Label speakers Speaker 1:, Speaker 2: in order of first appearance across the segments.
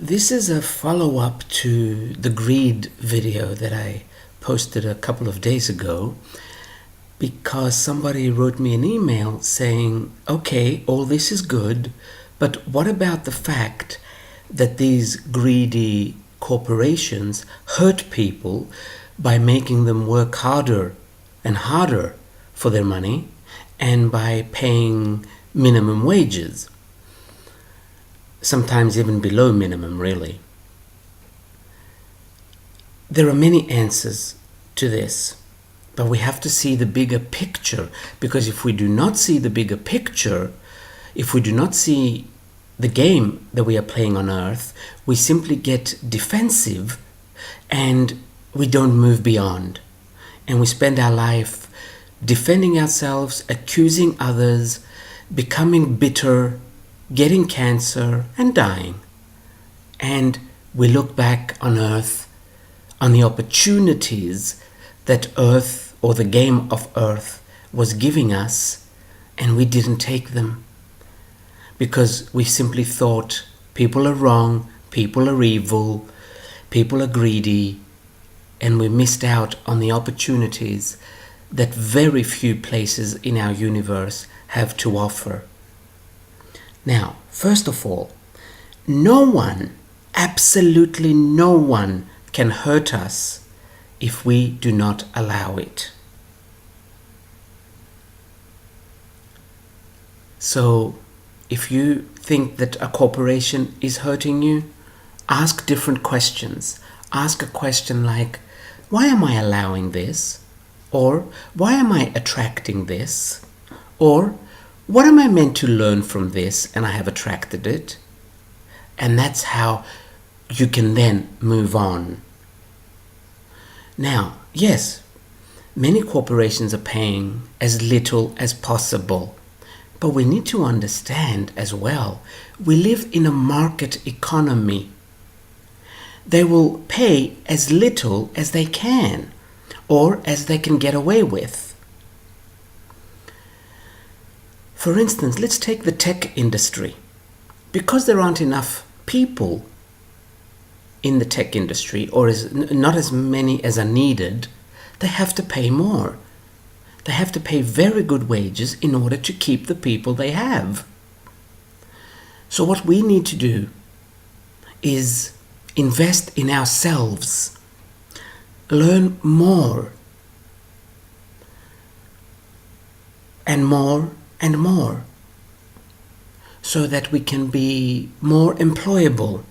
Speaker 1: This is a follow-up to the greed video that I posted a couple of days ago because somebody wrote me an email saying, okay, all this is good, but what about the fact that these greedy corporations hurt people by making them work harder and harder for their money and by paying minimum wages? Sometimes even below minimum, really. There are many answers to this, but we have to see the bigger picture, because if we do not see the bigger picture, if we do not see the game that we are playing on earth, we simply get defensive and we don't move beyond. And we spend our life defending ourselves, accusing others, becoming bitter, getting cancer and dying. And we look back on earth, on the opportunities that earth or the game of earth was giving us, and we didn't take them because we simply thought people are wrong, people are evil, people are greedy, and we missed out on the opportunities that very few places in our universe have to offer. Now, first of all, no one, absolutely no one, can hurt us if we do not allow it. So, if you think that a corporation is hurting you, ask different questions. Ask a question like, why am I allowing this? Or, why am I attracting this? Or, what am I meant to learn from this and I have attracted it? And that's how you can then move on. Now, yes, many corporations are paying as little as possible. But we need to understand as well, we live in a market economy. They will pay as little as they can or as they can get away with. For instance, let's take the tech industry. Because there aren't enough people in the tech industry, or not as many as are needed, they have to pay more. They have to pay very good wages in order to keep the people they have. So what we need to do is invest in ourselves, learn more and more and more, so that we can be more employable.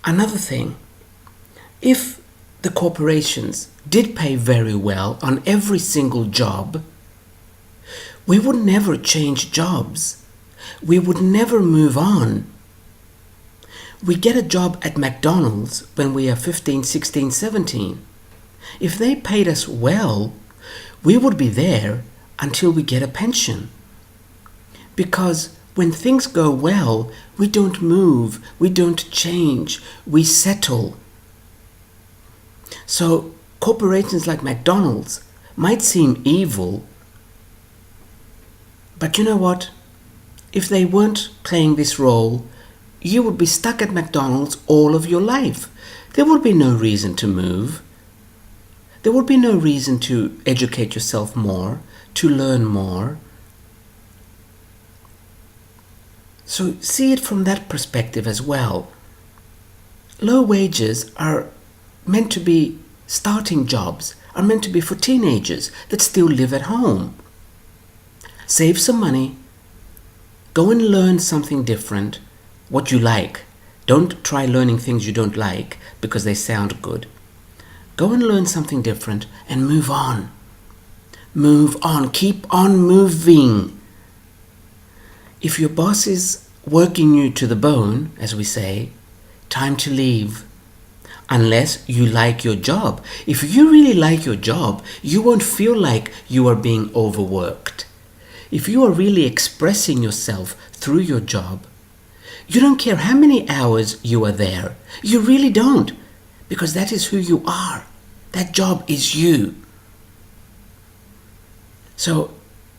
Speaker 1: Another thing, if the corporations did pay very well on every single job, we would never change jobs. We would never move on. We get a job at McDonald's when we are 15, 16, 17. If they paid us well, we would be there until we get a pension. Because when things go well, we don't move, we don't change, we settle. So corporations like McDonald's might seem evil, but you know what? If they weren't playing this role, you would be stuck at McDonald's all of your life. There would be no reason to move. There would be no reason to educate yourself more, to learn more. So see it from that perspective as well. Low wages are meant to be starting jobs, are meant to be for teenagers that still live at home. Save some money, go and learn something different, what you like. Don't try learning things you don't like because they sound good. Go and learn something different and move on. Move on, keep on moving. If your boss is working you to the bone, as we say, time to leave. Unless you like your job. If you really like your job, you won't feel like you are being overworked. If you are really expressing yourself through your job, you don't care how many hours you are there. You really don't, because that is who you are. That job is you. So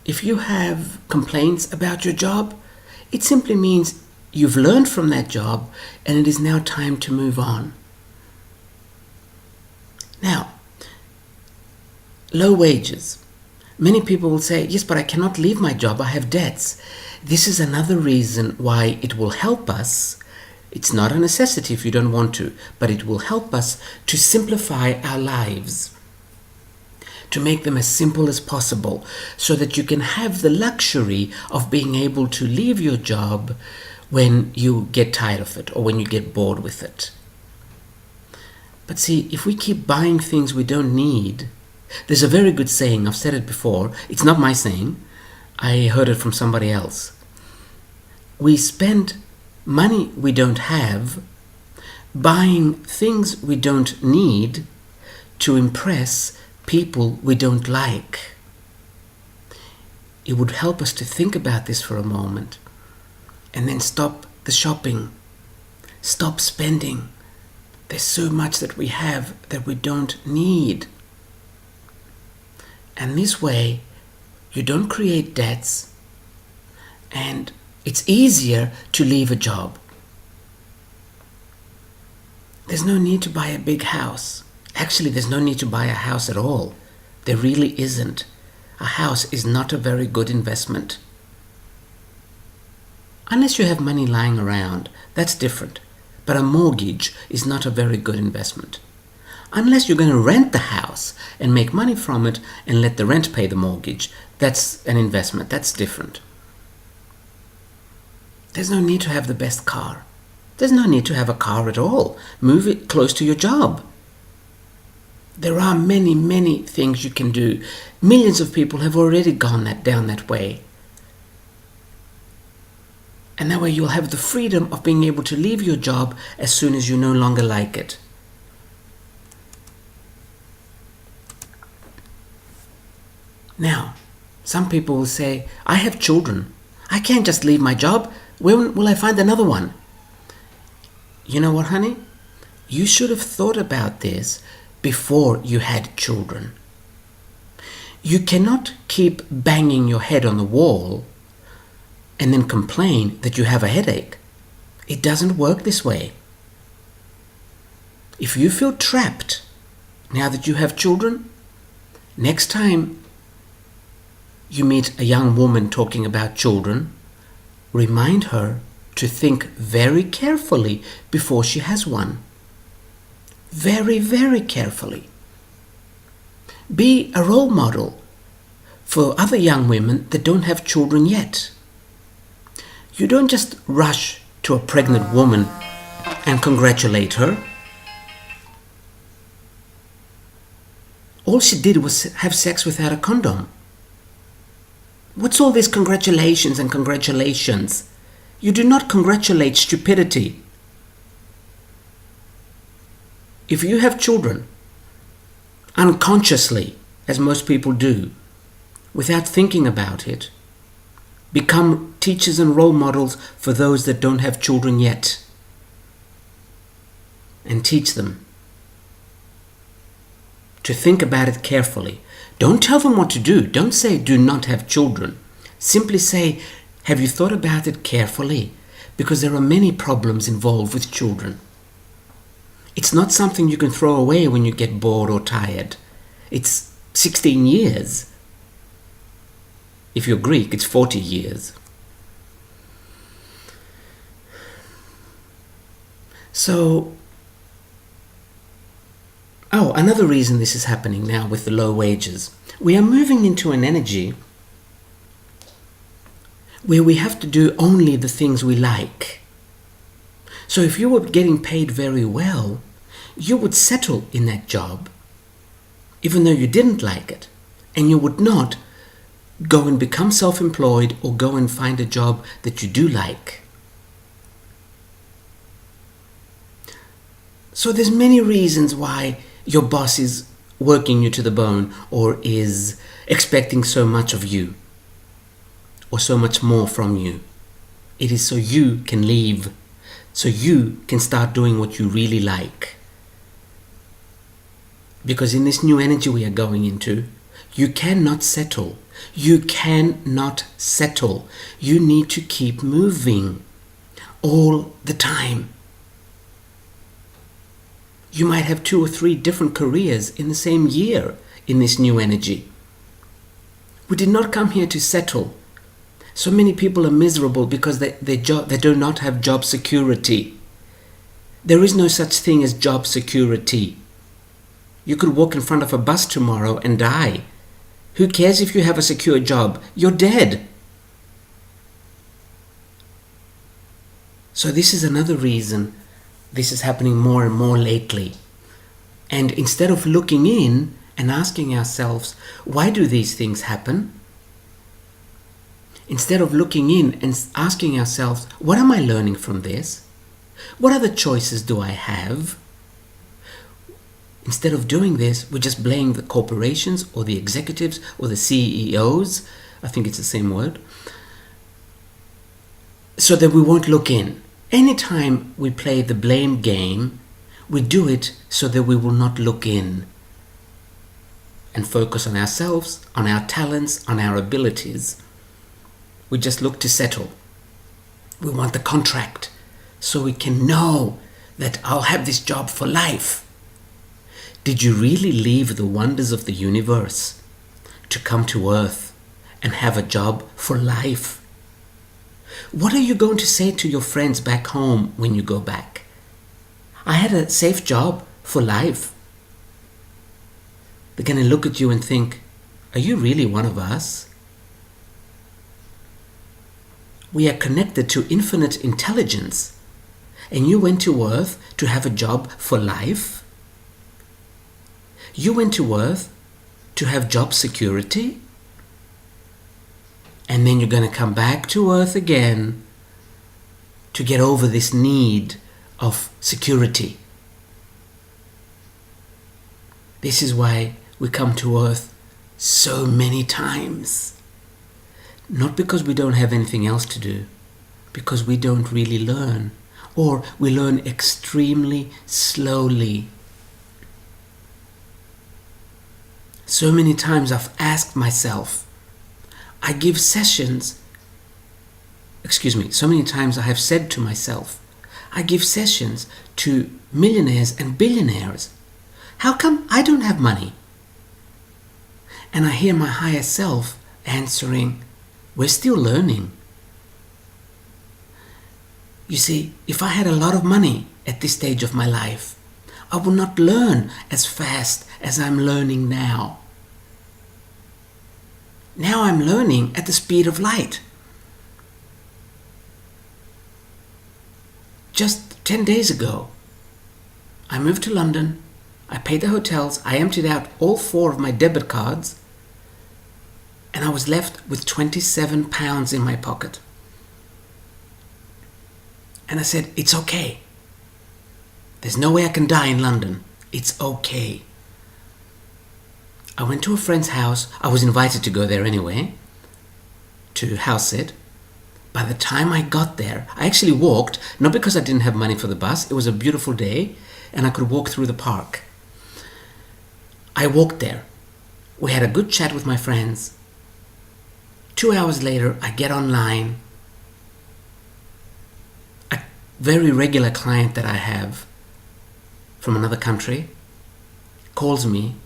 Speaker 1: if you have complaints about your job, it simply means you've learned from that job, and it is now time to move on. Now, low wages. Many people will say, yes, but I cannot leave my job, I have debts. This is another reason why it will help us. It's not a necessity if you don't want to, but it will help us to simplify our lives, to make them as simple as possible, so that you can have the luxury of being able to leave your job when you get tired of it or when you get bored with it. But see, if we keep buying things we don't need, there's a very good saying, I've said it before, it's not my saying, I heard it from somebody else. We spend money we don't have buying things we don't need to impress people we don't like. It would help us to think about this for a moment and then stop the shopping, stop spending. There's so much that we have that we don't need. And this way, you don't create debts, and it's easier to leave a job. There's no need to buy a big house. Actually, there's no need to buy a house at all. There really isn't. A house is not a very good investment. Unless you have money lying around, that's different. But a mortgage is not a very good investment. Unless you're going to rent the house and make money from it and let the rent pay the mortgage, that's an investment. That's different. There's no need to have the best car. There's no need to have a car at all. Move it close to your job. There are many, many things you can do. Millions of people have already gone down that way. And that way you'll have the freedom of being able to leave your job as soon as you no longer like it. Now, some people will say, I have children. I can't just leave my job. When will I find another one? You know what, honey? You should have thought about this before you had children. You cannot keep banging your head on the wall and then complain that you have a headache. It doesn't work this way. If you feel trapped now that you have children, next time you meet a young woman talking about children, remind her to think very carefully before she has one. Very, very carefully. Be a role model for other young women that don't have children yet. You don't just rush to a pregnant woman and congratulate her. All she did was have sex without a condom. What's all this congratulations and congratulations? You do not congratulate stupidity. If you have children, unconsciously, as most people do, without thinking about it, become teachers and role models for those that don't have children yet, and teach them to think about it carefully. Don't tell them what to do. Don't say do not have children. Simply say, have you thought about it carefully? Because there are many problems involved with children. It's not something you can throw away when you get bored or tired. It's 16 years. If you're Greek, it's 40 years. So, another reason this is happening now with the low wages. We are moving into an energy where we have to do only the things we like. So if you were getting paid very well, you would settle in that job, even though you didn't like it, and you would not go and become self-employed or go and find a job that you do like. So there's many reasons why your boss is working you to the bone or is expecting so much of you or so much more from you. It is so you can leave, so you can start doing what you really like. Because in this new energy we are going into, you cannot settle. You cannot settle. You need to keep moving. all the time. You might have 2 or 3 different careers in the same year in this new energy. We did not come here to settle. So many people are miserable because they do not have job security. There is no such thing as job security. You could walk in front of a bus tomorrow and die. Who cares if you have a secure job? You're dead. So this is another reason this is happening more and more lately. And instead of looking in and asking ourselves, why do these things happen? Instead of looking in and asking ourselves, what am I learning from this? What other choices do I have? Instead of doing this, we just blame the corporations or the executives or the CEOs, I think it's the same word, so that we won't look in. Anytime we play the blame game, we do it so that we will not look in and focus on ourselves, on our talents, on our abilities. We just look to settle. We want the contract so we can know that I'll have this job for life. Did you really leave the wonders of the universe to come to Earth and have a job for life? What are you going to say to your friends back home when you go back? I had a safe job for life. They're going to look at you and think, are you really one of us? We are connected to infinite intelligence, and you went to Earth to have a job for life? You went to Earth to have job security? And then you're going to come back to Earth again to get over this need of security. This is why we come to Earth so many times. Not because we don't have anything else to do, because we don't really learn, or we learn extremely slowly. So many times I've asked myself, so many times I have said to myself, I give sessions to millionaires and billionaires. How come I don't have money? And I hear my higher self answering, we're still learning. You see, if I had a lot of money at this stage of my life, I would not learn as fast as I'm learning now. Now I'm learning at the speed of light. Just 10 days ago, I moved to London, I paid the hotels, I emptied out all 4 of my debit cards, and I was left with £27 in my pocket. And I said, it's okay. There's no way I can die in London. It's okay. I went to a friend's house. I was invited to go there anyway, to house sit. By the time I got there, I actually walked, not because I didn't have money for the bus. It was a beautiful day, and I could walk through the park. I walked there. We had a good chat with my friends. 2 hours later, I get online. A very regular client that I have from another country calls me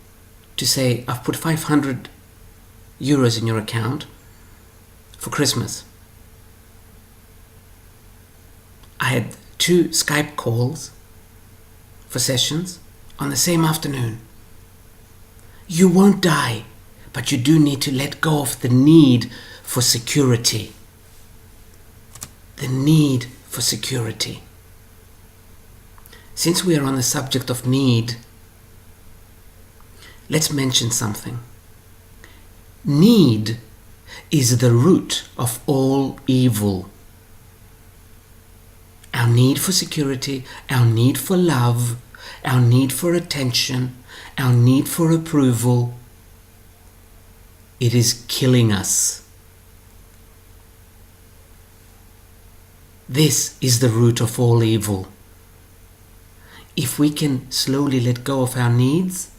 Speaker 1: to say, I've put 500 euros in your account for Christmas. I had 2 Skype calls for sessions on the same afternoon. You won't die, but you do need to let go of the need for security. The need for security. Since we are on the subject of need, let's mention something. Need is the root of all evil. Our need for security, our need for love, our need for attention, our need for approval, it is killing us. This is the root of all evil. If we can slowly let go of our needs,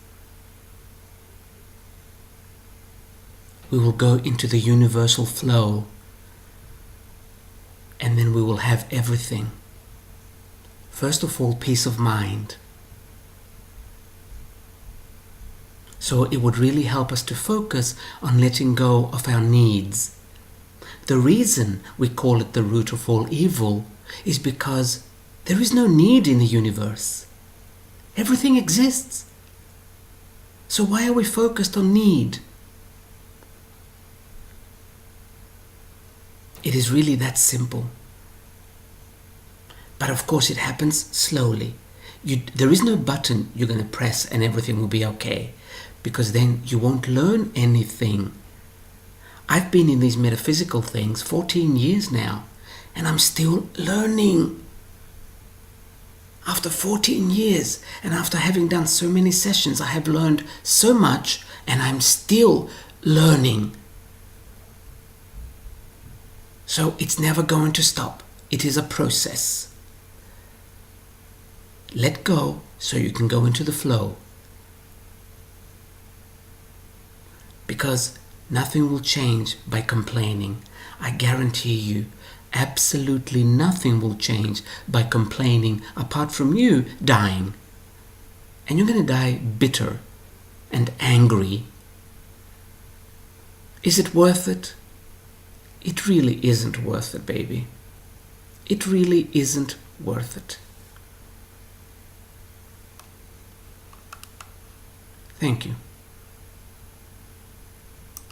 Speaker 1: we will go into the universal flow. and then we will have everything. First of all, peace of mind. So it would really help us to focus on letting go of our needs. The reason we call it the root of all evil is because there is no need in the universe. Everything exists. So why are we focused on need? It is really that simple. But of course it happens slowly. There is no button you're going to press and everything will be okay, because then you won't learn anything. I've been in these metaphysical things 14 years now, and I'm still learning. After 14 years, and after having done so many sessions, I have learned so much, and I'm still learning. So it's never going to stop. It is a process. Let go so you can go into the flow. Because nothing will change by complaining. I guarantee you, absolutely nothing will change by complaining apart from you dying. And you're going to die bitter and angry. Is it worth it? It really isn't worth it, baby. It really isn't worth it. Thank you.